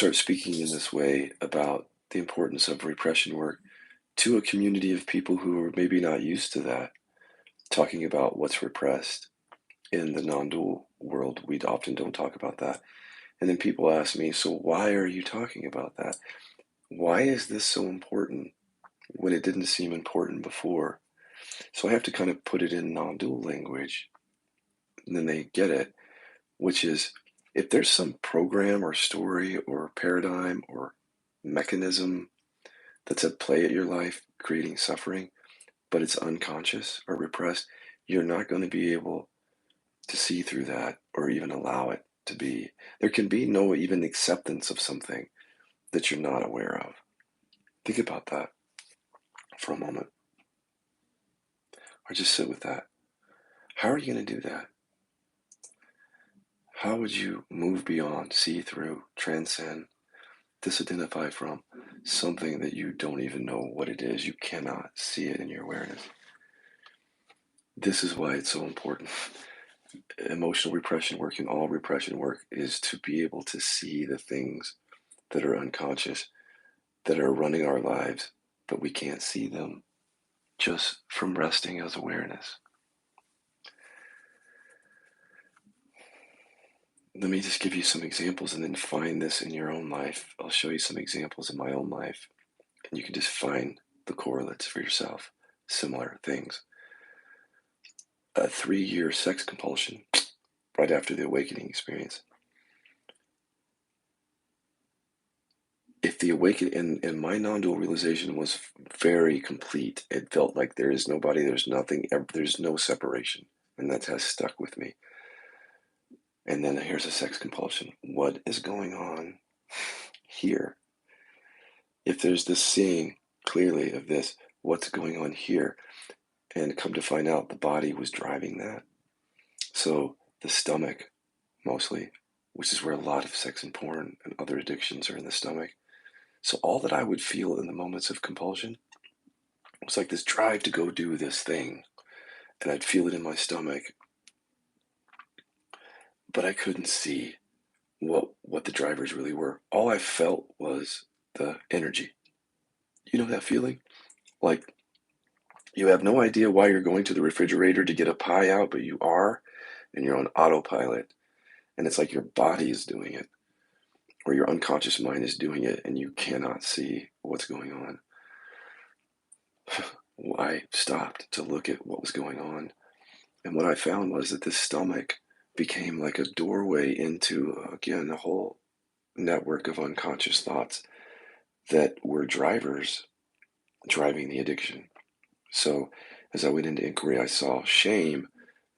start speaking in this way about the importance of repression work to a community of people who are maybe not used to that, talking about what's repressed in the non-dual world. We often don't talk about that. And then people ask me, so why are you talking about that? Why is this so important when it didn't seem important before? So I have to kind of put it in non-dual language, and then they get it, which is if there's some program or story or paradigm or mechanism that's at play at your life creating suffering, but it's unconscious or repressed, you're not going to be able to see through that or even allow it to be. There can be no even acceptance of something that you're not aware of. Think about that for a moment, or just sit with that. How are you going to do that? How would you move beyond, see through, transcend, disidentify from something that you don't even know what it is? You cannot see it in your awareness. This is why it's so important. Emotional repression work and all repression work is to be able to see the things that are unconscious, that are running our lives, but we can't see them just from resting as awareness. Let me just give you some examples and then find this in your own life. I'll show you some examples in my own life, and you can just find the correlates for yourself, similar things. A 3-year sex compulsion right after the awakening experience. If the awakening and my non-dual realization was very complete, it felt like there is nobody, there's nothing, there's no separation, and that has stuck with me. And then here's a sex compulsion. What is going on here? If there's this seeing clearly of this, what's going on here? And come to find out the body was driving that. So the stomach, mostly, which is where a lot of sex and porn and other addictions are in the stomach. So all that I would feel in the moments of compulsion was like this drive to go do this thing. And I'd feel it in my stomach, but I couldn't see what the drivers really were. All I felt was the energy. You know that feeling? Like you have no idea why you're going to the refrigerator to get a pie out, but you are, and you're on autopilot. And it's like your body is doing it, or your unconscious mind is doing it, and you cannot see what's going on. I stopped to look at what was going on. And what I found was that this stomach became like a doorway into, again, a whole network of unconscious thoughts that were drivers driving the addiction. So as I went into inquiry, I saw shame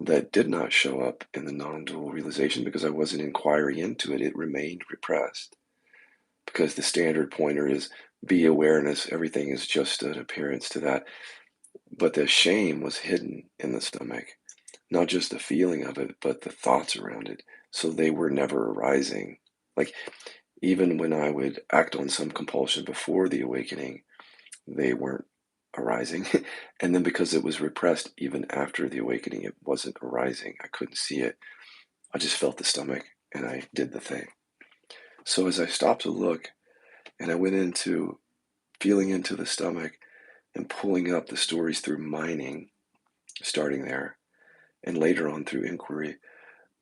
that did not show up in the non-dual realization because I wasn't inquiring into it. It remained repressed because the standard pointer is be awareness. Everything is just an appearance to that. But the shame was hidden in the stomach, not just the feeling of it, but the thoughts around it. So they were never arising. Like even when I would act on some compulsion before the awakening, they weren't arising. And then because it was repressed, even after the awakening, it wasn't arising. I couldn't see it. I just felt the stomach and I did the thing. So as I stopped to look and I went into feeling into the stomach and pulling up the stories through mining, starting there, and later on through inquiry,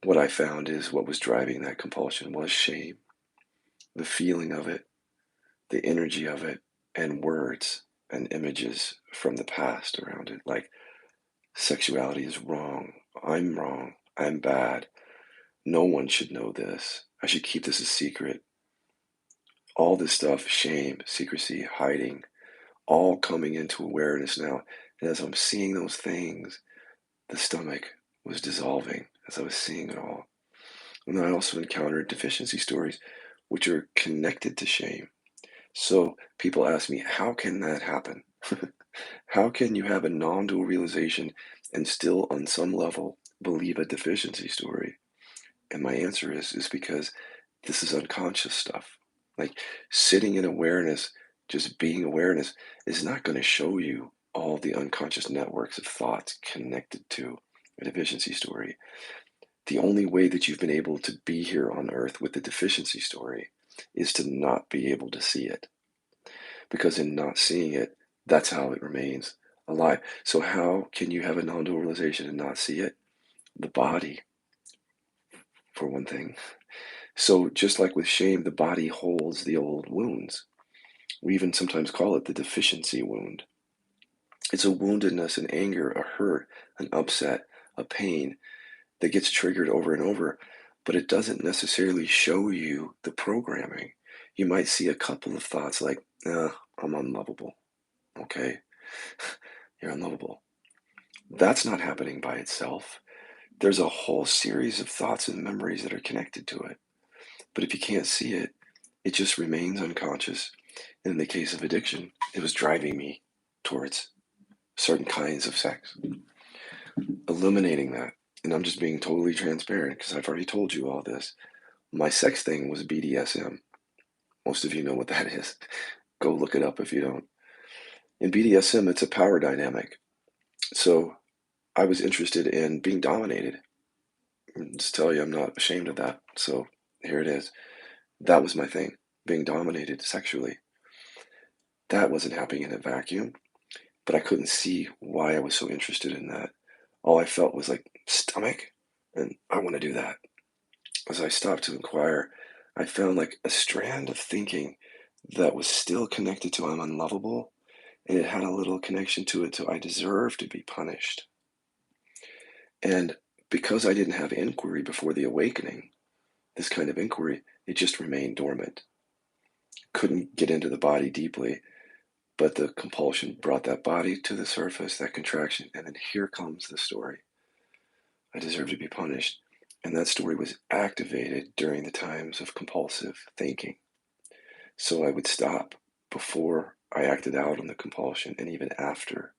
what I found is what was driving that compulsion was shame, the feeling of it, the energy of it, and words and images from the past around it, like sexuality is wrong, I'm bad, no one should know this, I should keep this a secret. All this stuff, shame, secrecy, hiding, all coming into awareness now. And as I'm seeing those things, the stomach was dissolving as I was seeing it all. And then I also encountered deficiency stories, which are connected to shame. So people ask me, how can that happen? How can you have a non-dual realization and still on some level believe a deficiency story? And my answer is because this is unconscious stuff. Like sitting in awareness, just being awareness is not going to show you all the unconscious networks of thoughts connected to a deficiency story. The only way that you've been able to be here on earth with the deficiency story is to not be able to see it. Because in not seeing it, that's how it remains alive. So how can you have a non-dual realization and not see it? The body, for one thing. So just like with shame, the body holds the old wounds. We even sometimes call it the deficiency wound. It's a woundedness, an anger, a hurt, an upset, a pain that gets triggered over and over, but it doesn't necessarily show you the programming. You might see a couple of thoughts like, I'm unlovable. Okay, you're unlovable. That's not happening by itself. There's a whole series of thoughts and memories that are connected to it. But if you can't see it, it just remains unconscious. And in the case of addiction, it was driving me towards certain kinds of sex. Illuminating that, and I'm just being totally transparent because I've already told you all this. My sex thing was BDSM. Most of you know what that is. Go look it up if you don't. In BDSM, it's a power dynamic. So I was interested in being dominated. And just tell you, I'm not ashamed of that. So here it is. That was my thing, being dominated sexually. That wasn't happening in a vacuum, but I couldn't see why I was so interested in that. All I felt was like stomach, and I want to do that. As I stopped to inquire, I found like a strand of thinking that was still connected to I'm unlovable, and it had a little connection to it to I deserve to be punished. And because I didn't have inquiry before the awakening, this kind of inquiry, it just remained dormant. Couldn't get into the body deeply, but the compulsion brought that body to the surface, that contraction, and then here comes the story. I deserve to be punished. And that story was activated during the times of compulsive thinking. So I would stop before I acted out on the compulsion and even after,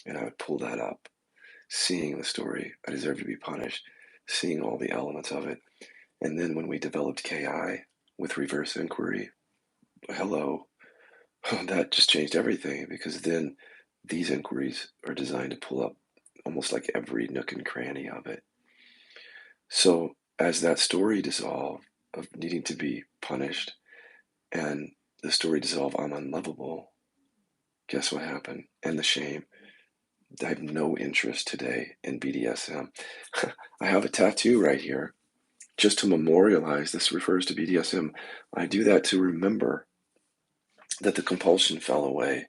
and I would pull that up, seeing the story, I deserve to be punished, seeing all the elements of it. And then when we developed KI with reverse inquiry, hello, that just changed everything because then these inquiries are designed to pull up almost like every nook and cranny of it. So as that story dissolved of needing to be punished and the story dissolved, I'm unlovable, guess what happened? And the shame. I have no interest today in BDSM. I have a tattoo right here just to memorialize this refers to BDSM. I do that to remember that the compulsion fell away,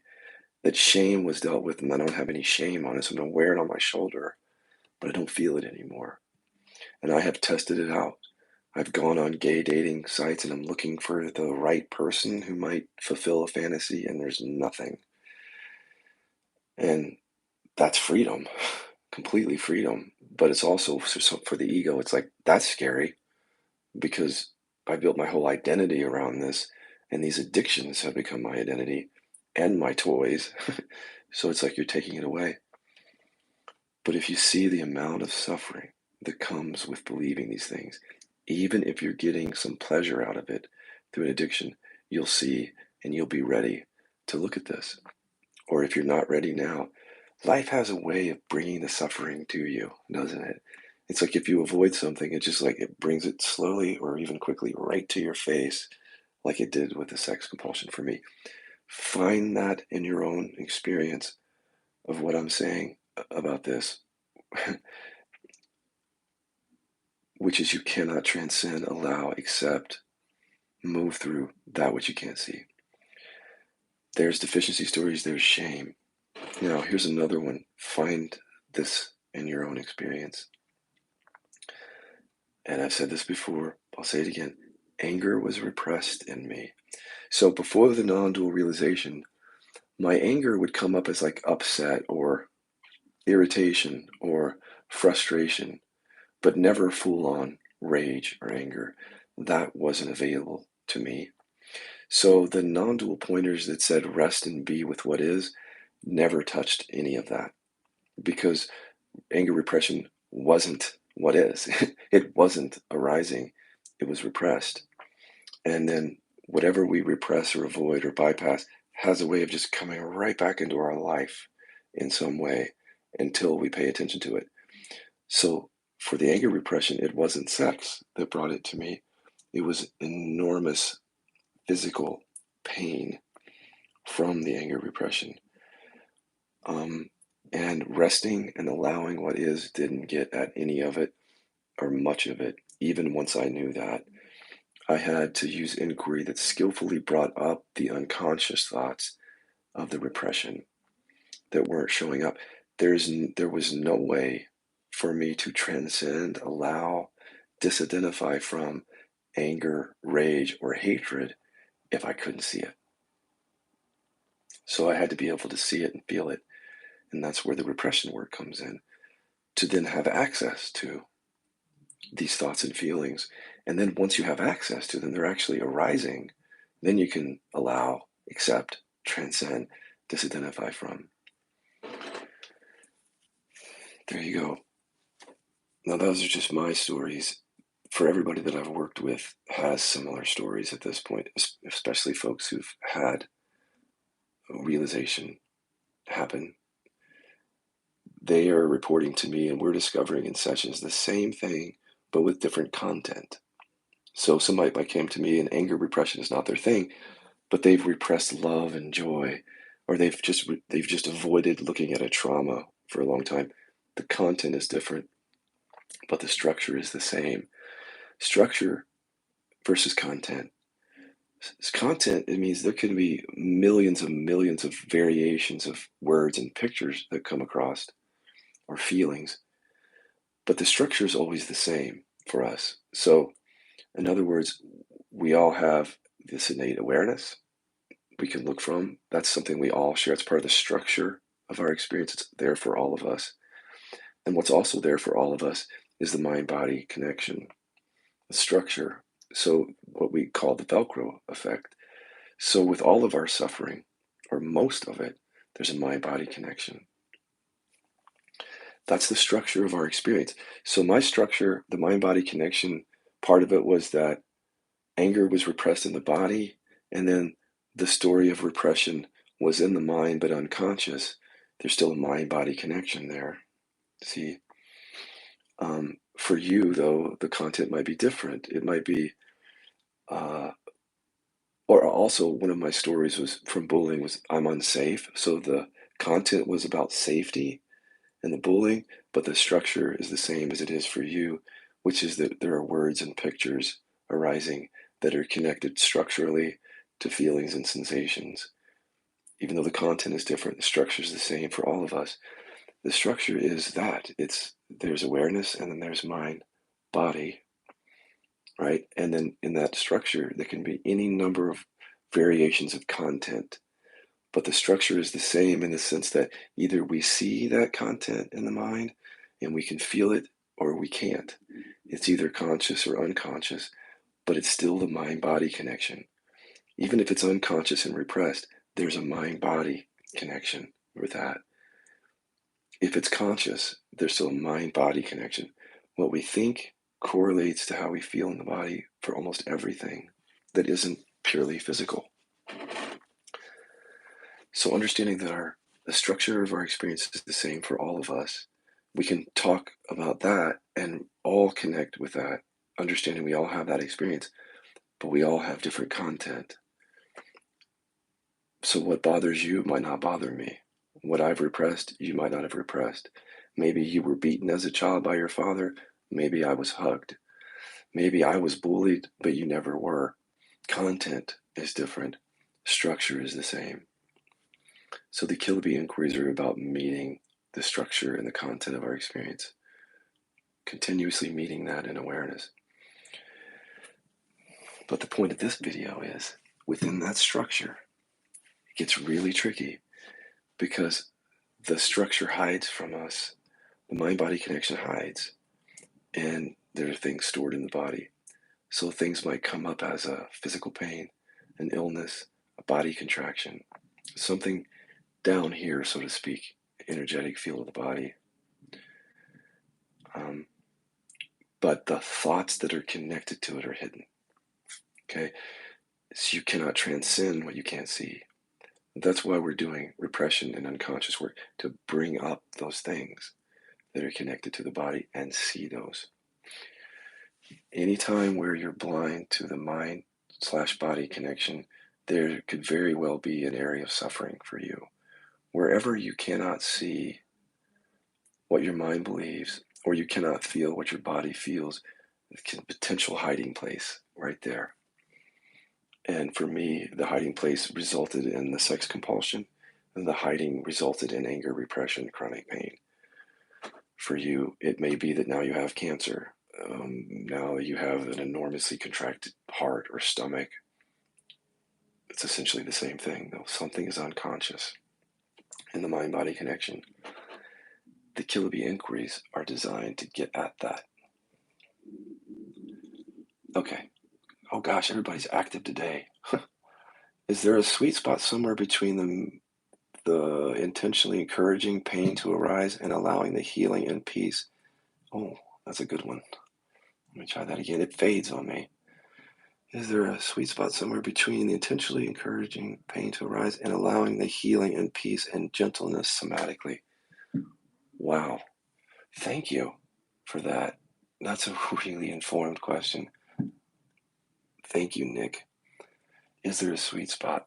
that shame was dealt with, and I don't have any shame on it. So I'm going to wear it on my shoulder, but I don't feel it anymore. And I have tested it out. I've gone on gay dating sites and I'm looking for the right person who might fulfill a fantasy, and there's nothing. And that's freedom, completely freedom. But it's also for the ego, it's like, that's scary because I built my whole identity around this, and these addictions have become my identity and my toys. So it's like you're taking it away. But if you see the amount of suffering that comes with believing these things, even if you're getting some pleasure out of it through an addiction, you'll see and you'll be ready to look at this. Or if you're not ready now, life has a way of bringing the suffering to you, doesn't it? It's like if you avoid something, it just like it brings it slowly or even quickly right to your face, like it did with the sex compulsion for me. Find that in your own experience of what I'm saying about this, which is you cannot transcend, allow, accept, move through that which you can't see. There's deficiency stories, there's shame. Now, here's another one. Find this in your own experience. And I've said this before, I'll say it again. Anger was repressed in me. So before the non-dual realization, my anger would come up as like upset or irritation or frustration, but never full-on rage or anger. That wasn't available to me. So the non-dual pointers that said rest and be with what is never touched any of that because anger repression wasn't what is. It wasn't arising, it was repressed. And then whatever we repress or avoid or bypass has a way of just coming right back into our life in some way until we pay attention to it. So for the anger repression, it wasn't sex that brought it to me. It was enormous physical pain from the anger repression. Um, and resting and allowing what is didn't get at any of it or much of it. Even once I knew that, I had to use inquiry that skillfully brought up the unconscious thoughts of the repression that weren't showing up. There was no way for me to transcend, allow, disidentify from anger, rage, or hatred if I couldn't see it. So I had to be able to see it and feel it. And that's where the repression work comes in, to then have access to these thoughts and feelings. And then once you have access to them, they're actually arising, then you can allow, accept, transcend, disidentify from. There you go. Now, those are just my stories. For everybody that I've worked with has similar stories at this point, especially folks who've had realization happen. They are reporting to me, and we're discovering in sessions the same thing, but with different content. So somebody might come to me and anger repression is not their thing, but they've repressed love and joy, or they've just avoided looking at a trauma for a long time. The content is different, but the structure is the same. Structure versus content. Content, it means there can be millions of variations of words and pictures that come across or feelings, but the structure is always the same for us. So, in other words, we all have this innate awareness we can look from. That's something we all share. It's part of the structure of our experience. It's there for all of us. And what's also there for all of us is the mind body connection, the structure. So, what we call the Velcro effect. So, with all of our suffering, or most of it, there's a mind body connection. That's the structure of our experience. So, my structure, the mind body connection, part of it was that anger was repressed in the body, and then the story of repression was in the mind but unconscious. There's still a mind body connection there. See, for you, though, the content might be different. It might be, uh, or also one of my stories was from bullying was I'm unsafe. So the content was about safety and the bullying, but the structure is the same as it is for you, which is that there are words and pictures arising that are connected structurally to feelings and sensations. Even though the content is different, the structure is the same for all of us. The structure is that there's awareness and then there's mind, body, right? And then in that structure, there can be any number of variations of content, but the structure is the same in the sense that either we see that content in the mind and we can feel it or we can't. It's either conscious or unconscious, but it's still the mind body connection. Even if it's unconscious and repressed, there's a mind body connection with that. If it's conscious, there's still a mind body connection. What we think correlates to how we feel in the body for almost everything that isn't purely physical. So understanding that the structure of our experience is the same for all of us, we can talk about that and all connect with that, understanding we all have that experience, but we all have different content. So what bothers you might not bother me. What I've repressed, you might not have repressed. Maybe you were beaten as a child by your father. Maybe I was hugged. Maybe I was bullied, but you never were. Content is different. Structure is the same. So the Kilby inquiries are about meeting the structure and the content of our experience, continuously meeting that in awareness. But the point of this video is, within that structure, it gets really tricky because the structure hides from us, the mind-body connection hides, and there are things stored in the body. So things might come up as a physical pain, an illness, a body contraction, something down here, so to speak, energetic feel of the body. But the thoughts that are connected to it are hidden. Okay, so you cannot transcend what you can't see. That's why we're doing repression and unconscious work, to bring up those things that are connected to the body and see those. Anytime where you're blind to the mind slash body connection, there could very well be an area of suffering for you. Wherever you cannot see what your mind believes, or you cannot feel what your body feels, it's a potential hiding place right there. And for me, the hiding place resulted in the sex compulsion, and the hiding resulted in anger, repression, chronic pain. For you, it may be that now you have cancer. Now you have an enormously contracted heart or stomach. It's essentially the same thing, though. Something is unconscious in the mind body connection. The Kiloby inquiries are designed to get at that. Okay. Oh gosh, everybody's active today. Is there a sweet spot somewhere between the intentionally encouraging pain to arise and allowing the healing and peace? Oh, that's a good one. Let me try that again. It fades on me. Is there a sweet spot somewhere between the intentionally encouraging pain to arise and allowing the healing and peace and gentleness somatically? Wow. Thank you for that. That's a really informed question. Thank you, Nick. Is there a sweet spot?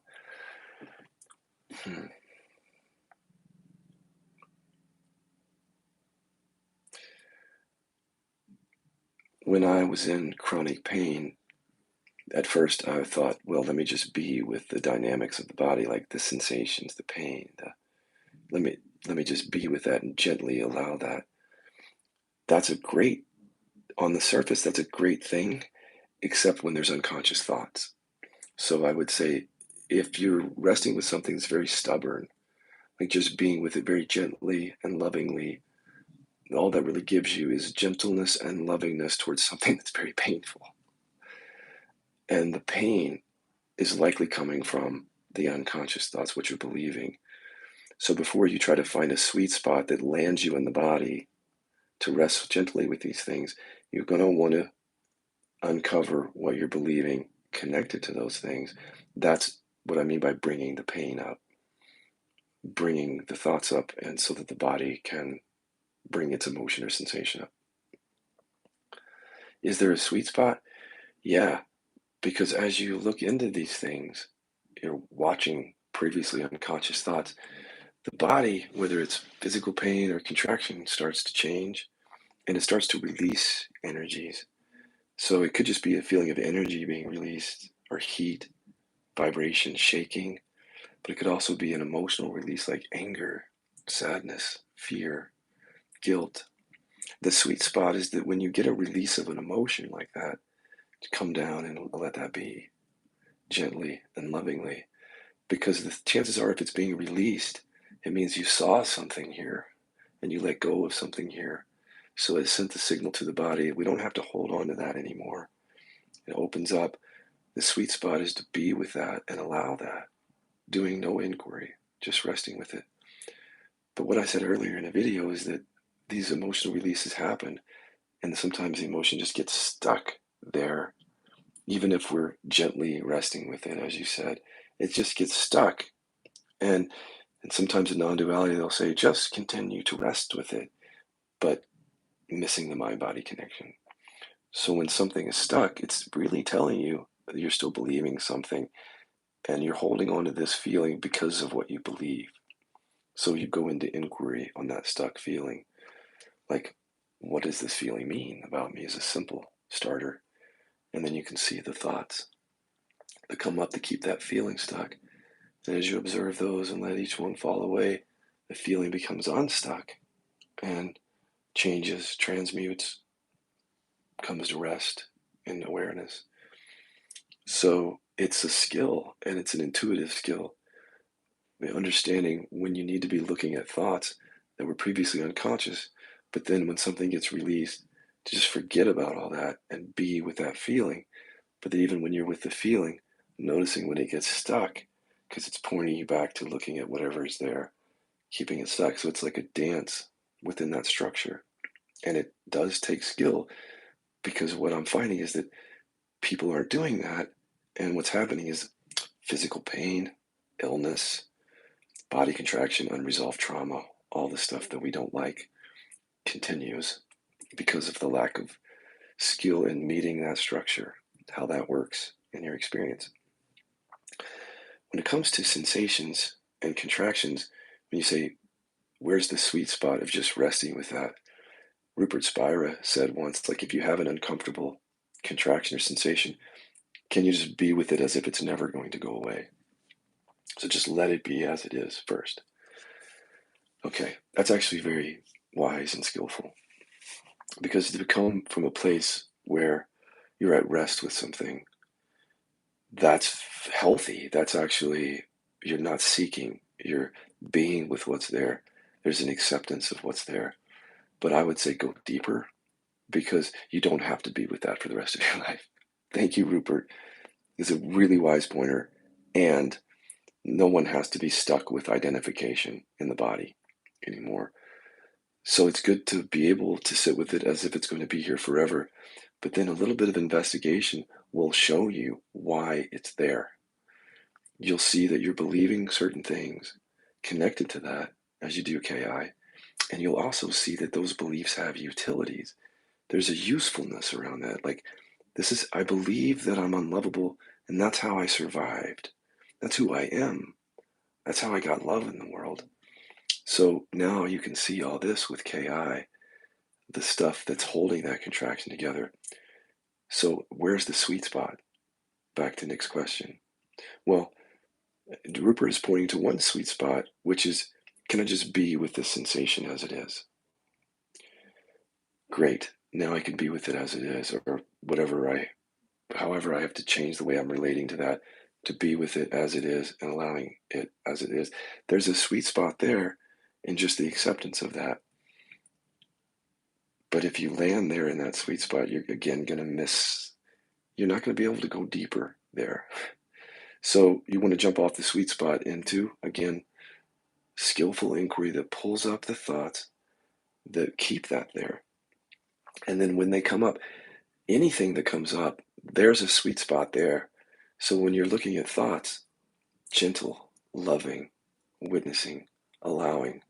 When I was in chronic pain, at first I thought, well, let me just be with the dynamics of the body, like the sensations, the pain. Let me just be with that and gently allow that. That's a great, on the surface, that's a great thing, except when there's unconscious thoughts. So I would say, if you're resting with something that's very stubborn, like just being with it very gently and lovingly, all that really gives you is gentleness and lovingness towards something that's very painful. And the pain is likely coming from the unconscious thoughts, what you're believing. So before you try to find a sweet spot that lands you in the body to rest gently with these things, you're going to want to uncover what you're believing connected to those things. That's what I mean by bringing the pain up, bringing the thoughts up, and so that the body can bring its emotion or sensation up. Is there a sweet spot? Yeah, because as you look into these things, you're watching previously unconscious thoughts. The body, whether it's physical pain or contraction, starts to change and it starts to release energies. So it could just be a feeling of energy being released or heat, vibration, shaking, but it could also be an emotional release like anger, sadness, fear, guilt. The sweet spot is that when you get a release of an emotion like that, to come down and let that be gently and lovingly. Because the chances are, if it's being released, it means you saw something here and you let go of something here. So it sent the signal to the body. We don't have to hold on to that anymore. It opens up. The sweet spot is to be with that and allow that, doing no inquiry, just resting with it. But what I said earlier in the video is that these emotional releases happen, and sometimes the emotion just gets stuck there, even if we're gently resting with it, as you said. It just gets stuck. And sometimes in non-duality, they'll say, just continue to rest with it, but missing the mind-body connection. So when something is stuck, it's really telling you that you're still believing something and you're holding on to this feeling because of what you believe. So you go into inquiry on that stuck feeling. Like, what does this feeling mean about me, as a simple starter? And then you can see the thoughts that come up to keep that feeling stuck. And as you observe those and let each one fall away, the feeling becomes unstuck and changes, transmutes, comes to rest in awareness. So it's a skill, and it's an intuitive skill. Understanding when you need to be looking at thoughts that were previously unconscious, but then when something gets released, to just forget about all that and be with that feeling. But then even when you're with the feeling, noticing when it gets stuck, because it's pointing you back to looking at whatever is there, keeping it stuck. So it's like a dance within that structure. And it does take skill, because what I'm finding is that people aren't doing that. And what's happening is physical pain, illness, body contraction, unresolved trauma, all the stuff that we don't like continues because of the lack of skill in meeting that structure, how that works in your experience. When it comes to sensations and contractions, when you say, where's the sweet spot of just resting with that? Rupert Spira said once, like, if you have an uncomfortable contraction or sensation, can you just be with it as if it's never going to go away? So just let it be as it is first. Okay, that's actually very wise and skillful, because to come from a place where you're at rest with something, that's healthy. That's actually, you're not seeking, you're being with what's there. There's an acceptance of what's there. But I would say go deeper, because you don't have to be with that for the rest of your life. Thank you, Rupert. It's a really wise pointer. And no one has to be stuck with identification in the body anymore. So it's good to be able to sit with it as if it's going to be here forever. But then a little bit of investigation will show you why it's there. You'll see that you're believing certain things connected to that as you do KI. And you'll also see that those beliefs have utilities. There's a usefulness around that. Like, I believe that I'm unlovable, and that's how I survived. That's who I am. That's how I got love in the world. So now you can see all this with KI, the stuff that's holding that contraction together. So where's the sweet spot? Back to Nick's question. Well, Rupert is pointing to one sweet spot, which is, can I just be with this sensation as it is? Great. Now I can be with it as it is, or however I have to change the way I'm relating to that, to be with it as it is and allowing it as it is. There's a sweet spot there in just the acceptance of that. But if you land there in that sweet spot, you're again going to you're not going to be able to go deeper there. So you want to jump off the sweet spot into, again, skillful inquiry that pulls up the thoughts that keep that there. And then when they come up, anything that comes up, there's a sweet spot there. So when you're looking at thoughts, gentle, loving, witnessing, allowing.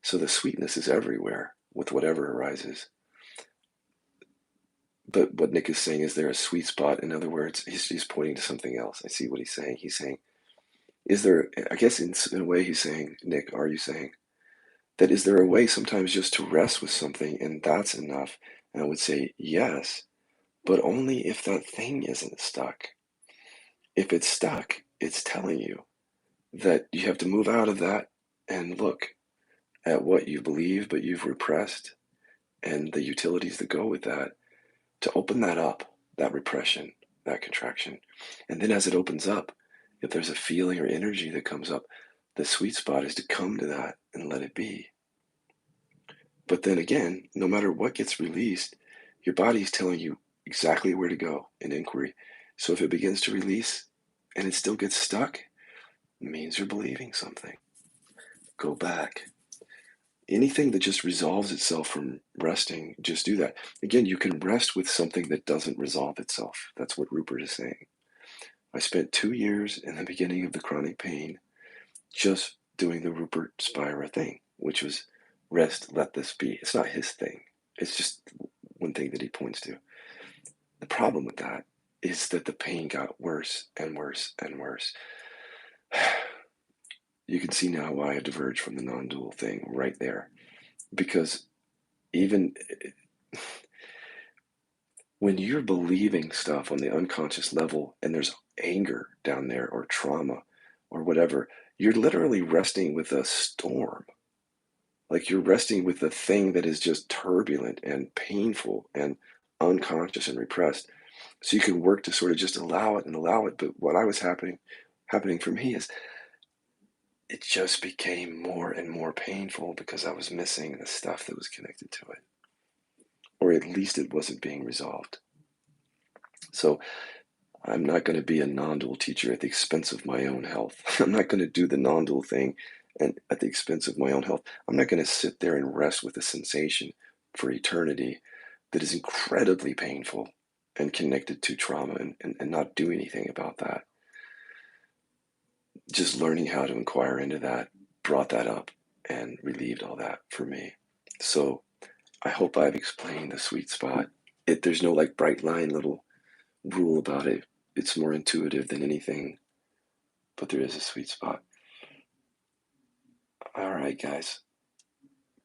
So the sweetness is everywhere with whatever arises. But what Nick is saying, is there a sweet spot? In other words, he's pointing to something else. I see what he's saying. He's saying, is there, I guess in a way he's saying, Nick, are you saying that, is there a way sometimes just to rest with something and that's enough? And I would say yes, but only if that thing isn't stuck. If it's stuck, it's telling you that you have to move out of that and look at what you believe but you've repressed, and the utilities that go with that, to open that up, that repression, that contraction. And then as it opens up, if there's a feeling or energy that comes up, the sweet spot is to come to that and let it be. But then again, no matter what gets released, your body is telling you exactly where to go in inquiry. So if it begins to release and it still gets stuck, it means you're believing something. Go back. Anything that just resolves itself from resting, just do that. Again, you can rest with something that doesn't resolve itself. That's what Rupert is saying. I spent 2 years in the beginning of the chronic pain just doing the Rupert Spira thing, which was rest, let this be. It's not his thing. It's just one thing that he points to. The problem with that is that the pain got worse and worse and worse. You can see now why I diverged from the non-dual thing right there. Because even when you're believing stuff on the unconscious level and there's anger down there or trauma or whatever, you're literally resting with a storm. Like, you're resting with a thing that is just turbulent and painful and unconscious and repressed. So you can work to sort of just allow it and allow it. But what I was happening for me is, it just became more and more painful because I was missing the stuff that was connected to it. Or at least it wasn't being resolved. So I'm not going to be a non-dual teacher at the expense of my own health. I'm not going to do the non-dual thing and at the expense of my own health. I'm not going to sit there and rest with a sensation for eternity that is incredibly painful and connected to trauma, and not do anything about that. Just learning how to inquire into that brought that up and relieved all that for me. So I hope I've explained the sweet spot. There's no like bright line little rule about it. it's more intuitive than anything, but there is a sweet spot. All right, guys.